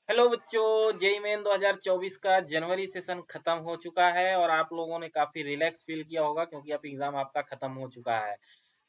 Hello बच्चों, JEE main 2024 का जनवरी session खत्म हो चुका है और आप लोगों ने काफी रिलैक्स फील किया होगा क्योंकि अब एग्जाम आपका खत्म हो चुका है।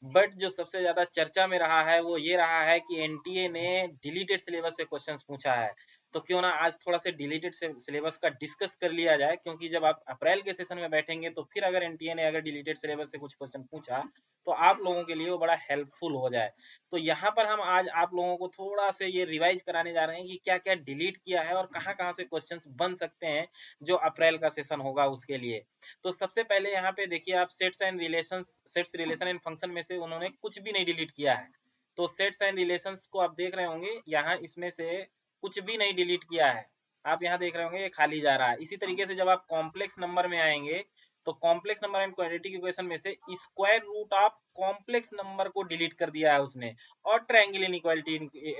बट जो सबसे ज्यादा चर्चा में रहा है वो ये रहा है कि एनटीए ने डिलीटेड सिलेबस से क्वेश्चंस पूछा है। तो क्यों ना आज थोड़ा सा डिलीटेड सिलेबस का डिस्कस कर लिया जाए, क्योंकि जब आप अप्रैल के सेशन में बैठेंगे तो फिर अगर एनटीए ने अगर डिलीटेड सिलेबस से कुछ क्वेश्चन पूछा तो आप लोगों के लिए वो बड़ा हेल्पफुल हो जाए। तो यहाँ पर हम आज आप लोगों को थोड़ा से ये रिवाइज कराने जा रहे हैं कि क्या क्या डिलीट किया है और कहाँ कहाँ से क्वेश्चंस बन सकते हैं जो अप्रैल का सेशन होगा उसके लिए। तो सबसे पहले यहाँ पे देखिए, आप सेट्स रिलेशन एंड फंक्शन में से उन्होंने कुछ भी नहीं डिलीट किया है। तो सेट्स एंड रिलेशंस को आप देख रहे होंगे, यहाँ इसमें से कुछ भी नहीं डिलीट किया है। आप यहाँ देख रहे होंगे ये खाली जा रहा है। इसी तरीके से जब आप कॉम्प्लेक्स नंबर में आएंगे तो complex number and quadratic equation में से square root of complex number को डिलीट कर दिया है उसने, और ट्रायंगल इनइक्वालिटी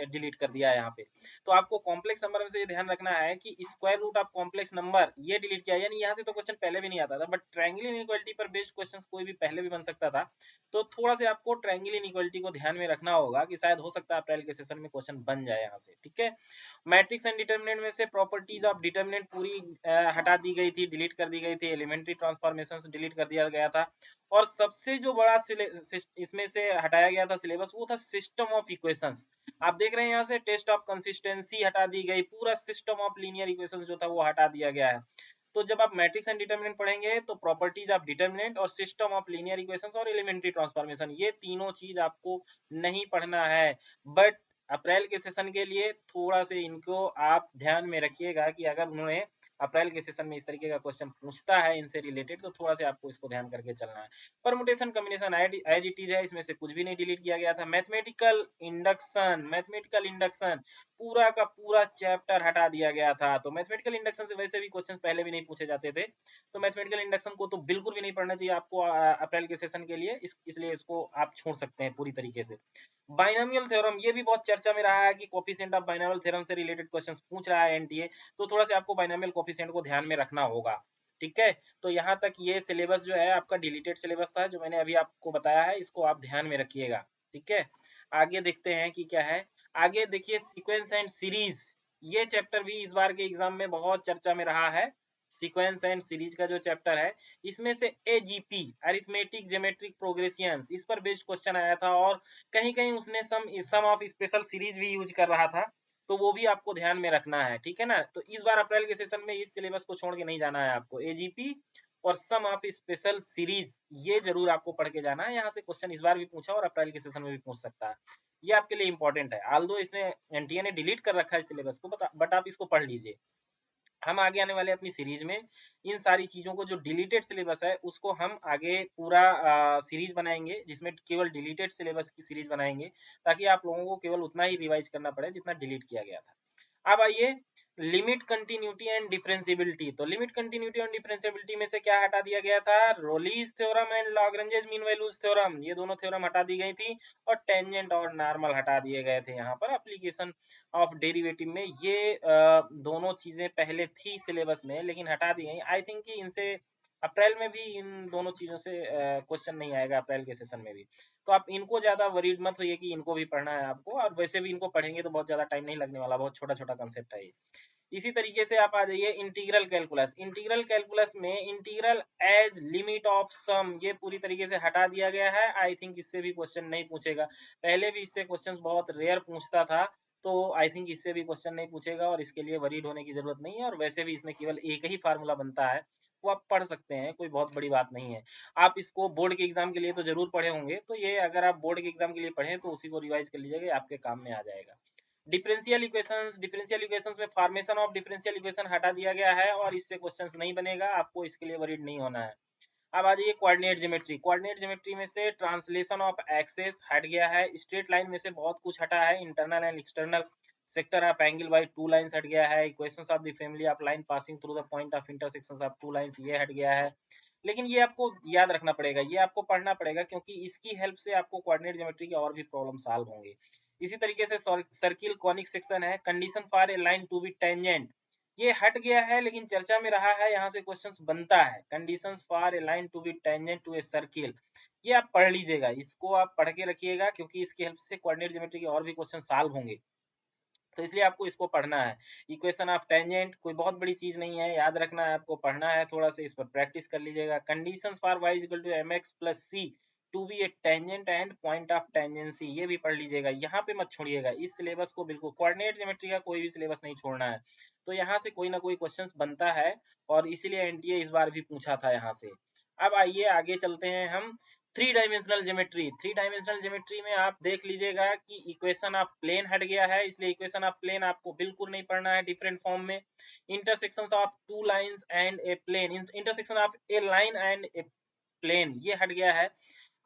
डिलीट कर दिया है यहाँ पे। तो आपको कॉम्प्लेक्स नंबर में से ये ध्यान रखना है कि square root of complex number ये डिलीट किया, यानी यहाँ से तो क्वेश्चन पहले भी नहीं आता था, बट ट्रायंगल इनइक्वालिटी पर बेस्ड क्वेश्चन कोई भी पहले भी बन सकता था। तो थोड़ा से आपको ट्रायंगल इनइक्वालिटी को ध्यान में रखना होगा कि शायद हो सकता है अप्रैल के सेशन में क्वेश्चन बन जाए यहाँ से, ठीक है। मैट्रिक्स एंड डिटर्मिनेंट में से प्रॉपर्टीज ऑफ डिटर्मिनेंट पूरी हटा दी गई थी, डिलीट कर दी गई थी। एलिमेंट्री ट्रांसफॉर्मेशन डिलीट कर दिया गया था। और सबसे जो बड़ा इसमें से हटाया गया था सिलेबस, वो था सिस्टम ऑफ इक्वेशंस। आप देख रहे हैं यहाँ से टेस्ट ऑफ कंसिस्टेंसी हटा दी गई, पूरा सिस्टम ऑफ लीनियर इक्वेशंस जो था वो हटा दिया गया है। तो जब आप मैट्रिक्स एंड डिटर्मिनेंट पढ़ेंगे तो प्रॉपर्टीज ऑफ डिटर्मिनेंट और सिस्टम ऑफ लीनियर इक्वेशंस और एलिमेंट्री ट्रांसफॉर्मेशन, ये तीनों चीज आपको नहीं पढ़ना है। बट अप्रैल के सेशन के लिए थोड़ा से इनको आप ध्यान में रखिएगा कि अगर उन्होंने अप्रैल के सेशन में इस तरीके का क्वेश्चन पूछता है इनसे रिलेटेड तो थोड़ा से आपको इसको ध्यान करके चलना है। Permutation combination as it is है, इसमें से कुछ भी नहीं डिलीट किया गया था। मैथमेटिकल इंडक्शन पूरा का पूरा चैप्टर हटा दिया गया था। तो मैथमेटिकल इंडक्शन से वैसे भी क्वेश्चन पहले भी नहीं पूछे जाते थे, तो मैथमेटिकल इंडक्शन को तो बिल्कुल भी नहीं पढ़ना चाहिए आपको अप्रैल के सेशन के लिए, इसलिए इसको आप छोड़ सकते हैं पूरी तरीके से। बाइनोमियल थ्योरम, ये भी बहुत चर्चा में रहा है कि कोफिशिएंट ऑफ बाइनोमियल थ्योरम से रिलेटेड क्वेश्चंस पूछ रहा है एनटीए, तो थोड़ा से आपको बाइनोमियल कोफिशिएंट को ध्यान में रखना होगा, ठीक है। तो यहाँ तक ये सिलेबस जो है आपका डिलीटेड सिलेबस था जो मैंने अभी आपको बताया है, इसको आप ध्यान में रखिएगा, ठीक है। आगे देखते हैं कि क्या है। आगे देखिए, सीक्वेंस एंड सीरीज, ये चैप्टर भी इस बार के एग्जाम में बहुत चर्चा में रहा है। सीक्वेंस एंड सीरीज का जो चैप्टर है, इसमें से एजीपी अरिथमेटिक ज्योमेट्रिक प्रोग्रेशंस, इस पर बेस्ड क्वेश्चन आया था और कहीं कहीं उसने सम ऑफ स्पेशल सीरीज भी यूज कर रहा था। तो वो भी आपको ध्यान में रखना है, ठीक है ना। तो इस बार अप्रैल के सेशन में इस सिलेबस को छोड़ के नहीं जाना है आपको। एजीपी और सम ऑफ स्पेशल सीरीज ये जरूर आपको पढ़ के जाना है, यहाँ से क्वेश्चन इस बार भी पूछा और अप्रैल के सेशन में भी पूछ सकता है। ये आपके लिए इंपॉर्टेंट है, आल्दो इसने एनटीए ने डिलीट कर रखा है सिलेबस को, बट आप इसको पढ़ लीजिए। हम आगे आने वाले अपनी सीरीज में इन सारी चीजों को, जो डिलीटेड सिलेबस है उसको हम आगे पूरा सीरीज बनाएंगे, जिसमें केवल डिलीटेड सिलेबस की सीरीज बनाएंगे, ताकि आप लोगों को केवल उतना ही रिवाइज करना पड़े जितना डिलीट किया गया था। अब आइए, लिमिट कंटिन्यूटी एंड डिफरेंशियबिलिटी। तो लिमिट कंटिन्यूटी और डिफरेंशियबिलिटी में से क्या हटा दिया गया था? Rolle's theorem and Lagrange mean values theorem, ये दोनों थ्योरम हटा दी गई थी और टेंजेंट और नॉर्मल हटा दिए गए थे। यहाँ पर एप्लीकेशन ऑफ डेरिवेटिव में ये दोनों चीजें पहले थी सिलेबस में लेकिन हटा दी गई। आई थिंक कि इनसे अप्रैल में भी इन दोनों चीजों से क्वेश्चन नहीं आएगा अप्रैल के सेशन में भी। तो आप इनको ज्यादा वरीड मत होइए कि इनको भी पढ़ना है आपको, और वैसे भी इनको पढ़ेंगे तो बहुत ज्यादा टाइम नहीं लगने वाला, बहुत छोटा छोटा कंसेप्ट है ये। इसी तरीके से आप आ जाइए इंटीग्रल कैलकुलस। इंटीग्रल कैलकुलस में integral age limit of some, ये पूरी तरीके से हटा दिया गया है। आई थिंक इससे भी क्वेश्चन नहीं पूछेगा, पहले भी इससे क्वेश्चन बहुत रेयर पूछता था, तो आई थिंक इससे भी क्वेश्चन नहीं पूछेगा और इसके लिए वरीड होने की जरूरत नहीं है। और वैसे भी इसमें केवल एक ही फार्मूला बनता है, वो आप पढ़ सकते हैं, कोई बहुत बड़ी बात नहीं है। आप इसको बोर्ड के एग्जाम के लिए तो जरूर पढ़े होंगे, तो ये अगर आप बोर्ड के एग्जाम के लिए पढ़े तो उसी को रिवाइज कर लीजिएगा, आपके काम में आ जाएगा। डिफरेंशियल इक्वेशंस में फॉर्मेशन ऑफ डिफरेंशियल इक्वेशन हटा दिया गया है और इससे क्वेश्चंस नहीं बनेगा, आपको इसके लिए वरीड नहीं होना है। अब आ जाइए कोऑर्डिनेट ज्योमेट्री। कोऑर्डिनेट ज्योमेट्री में से ट्रांसलेशन ऑफ एक्सेस हट गया है, स्ट्रेट लाइन में से बहुत कुछ हटा है, internal and external sector of angle by two lines हट गया है, equations of the family of line passing through the point of intersections of two lines ये हट गया है। लेकिन ये आपको याद रखना पड़ेगा, ये आपको पढ़ना पड़ेगा, क्योंकि इसकी हेल्प से आपको कोऑर्डिनेट ज्योमेट्री के और भी प्रॉब्लम सॉल्व होंगे। इसी तरीके से सर्किल कॉनिक सेक्शन है, condition for a line to be tangent, ये हट गया है लेकिन चर्चा में रहा है, यहाँ से क्वेश्चंस बनता है। Conditions for a line to be tangent to a circle, ये आप पढ़ लीजिएगा, इसको आप पढ़ के रखिएगा, क्योंकि इसकी हेल्प से कोऑर्डिनेट ज्योमेट्री के और भी क्वेश्चन सॉल्व होंगे। तो इसलिए आपको इसको पढ़ना है। इक्वेशन ऑफ टेंजेंट कोई बहुत बड़ी चीज़ नहीं है, याद रखना है, आपको पढ़ना है, थोड़ा-सा इस पर प्रैक्टिस कर लीजिएगा। Conditions for y equal to mx plus c to be a tangent and point of tangency, ये भी पढ़ लीजिएगा। यहाँ पे मत छोड़िएगा, इस सिलेबस को बिल्कुल कोऑर्डिनेट ज्योमेट्री का कोई भी सिलेबस नहीं छोड़ना है। तो यहाँ से कोई ना कोई क्वेश्चंस बनता है और इसीलिए एनटीए इस बार भी पूछा था यहाँ से। अब आइए आगे चलते हैं हम three dimensional geometry. Three dimensional geometry में आप देख लीजिएगा कि इक्वेशन ऑफ प्लेन हट गया है, इसलिए इक्वेशन ऑफ प्लेन आपको बिल्कुल नहीं पढ़ना है डिफरेंट फॉर्म में। Intersections of two lines and a plane, intersection of a line and a plane, ये हट गया है,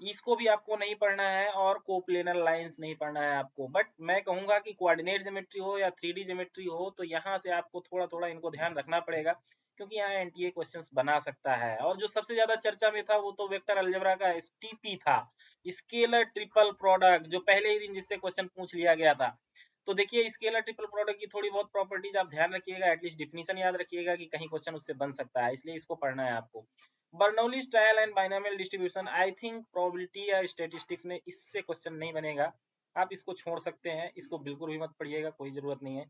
इसको भी आपको नहीं पढ़ना है, और कोप्लेनर लाइंस नहीं पढ़ना है आपको। बट मैं कहूंगा कि कोऑर्डिनेट ज्योमेट्री हो या 3D ज्योमेट्री हो, तो यहाँ से आपको थोड़ा थोड़ा इनको ध्यान रखना पड़ेगा, क्योंकि यहाँ एनटीए क्वेश्चंस बना सकता है। और जो सबसे ज्यादा चर्चा में था वो तो वेक्टर अलजेब्रा का एसटीपी था, स्केलर ट्रिपल प्रोडक्ट, जो पहले ही दिन जिससे क्वेश्चन पूछ लिया गया था। तो देखिए स्केलर ट्रिपल प्रोडक्ट की थोड़ी बहुत प्रॉपर्टीज आप ध्यान रखिएगा, एटलीस्ट डिफिनीशन याद रखिएगा कि कहीं क्वेश्चन उससे बन सकता है, इसलिए इसको पढ़ना है आपको। Bernoulli's trial and binomial distribution, I think probability या स्टैटिस्टिक्स में इससे क्वेश्चन नहीं बनेगा, आप इसको छोड़ सकते हैं, इसको बिल्कुल भी मत पढ़िएगा, कोई जरूरत नहीं है।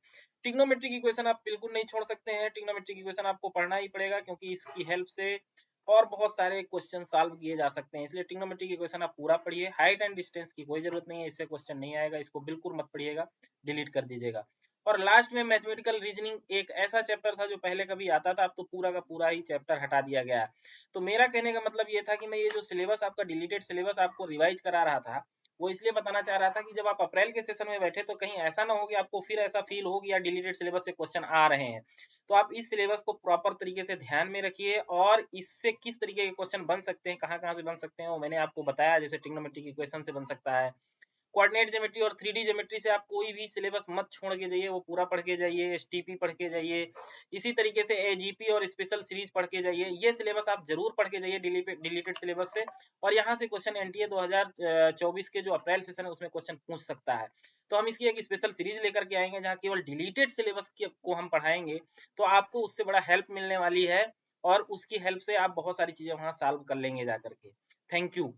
ट्रिग्नोमेट्रिक इक्वेशन आप बिल्कुल नहीं छोड़ सकते हैं, ट्रिग्नोमेट्रिक इक्वेशन आपको पढ़ना ही पड़ेगा, क्योंकि इसकी हेल्प से और बहुत सारे क्वेश्चन सॉल्व किए जा सकते हैं, इसलिए ट्रिग्नोमेट्रिक इक्वेशन आप पूरा पढ़िए। हाइट एंड डिस्टेंस की कोई जरूरत नहीं है, इससे क्वेश्चन नहीं आएगा, इसको बिल्कुल मत पढ़िएगा, डिलीट कर दीजिएगा। और लास्ट में मैथमेटिकल रीजनिंग, एक ऐसा चैप्टर था जो पहले कभी आता था, अब तो पूरा का पूरा ही चैप्टर हटा दिया गया है। तो मेरा कहने का मतलब ये था कि मैं ये जो सिलेबस आपका डिलीटेड सिलेबस आपको रिवाइज करा रहा था, वो इसलिए बताना चाह रहा था कि जब आप अप्रैल के सेशन में बैठे तो कहीं ऐसा ना हो कि आपको फिर ऐसा फील हो कि यार डिलीटेड सिलेबस से क्वेश्चन आ रहे हैं। तो आप इस सिलेबस को प्रॉपर तरीके से ध्यान में रखिए, और इससे किस तरीके के क्वेश्चन बन सकते हैं, कहाँ-कहाँ से बन सकते हैं, वो मैंने आपको बताया। जैसे ट्रिग्नोमेट्रिक इक्वेशन से बन सकता है, कोऑर्डिनेट ज्योमेट्री और 3D ज्योमेट्री से आप कोई भी सिलेबस मत छोड़ के जाइए, वो पूरा पढ़ के जाइए, एसटीपी पढ़ के जाइए, इसी तरीके से एजीपी और स्पेशल सीरीज पढ़ के जाइए, ये सिलेबस आप जरूर पढ़ के जाइए डिलीटेड सिलेबस से। और यहाँ से क्वेश्चन एनटीए 2024 के जो अप्रैल सेशन है उसमें क्वेश्चन पूछ सकता है। तो हम इसकी एक स्पेशल सीरीज लेकर के आएंगे जहाँ केवल डिलीटेड सिलेबस को हम पढ़ाएंगे, तो आपको उससे बड़ा हेल्प मिलने वाली है, और उसकी हेल्प से आप बहुत सारी चीजें वहाँ सॉल्व कर लेंगे जा करके। Thank you.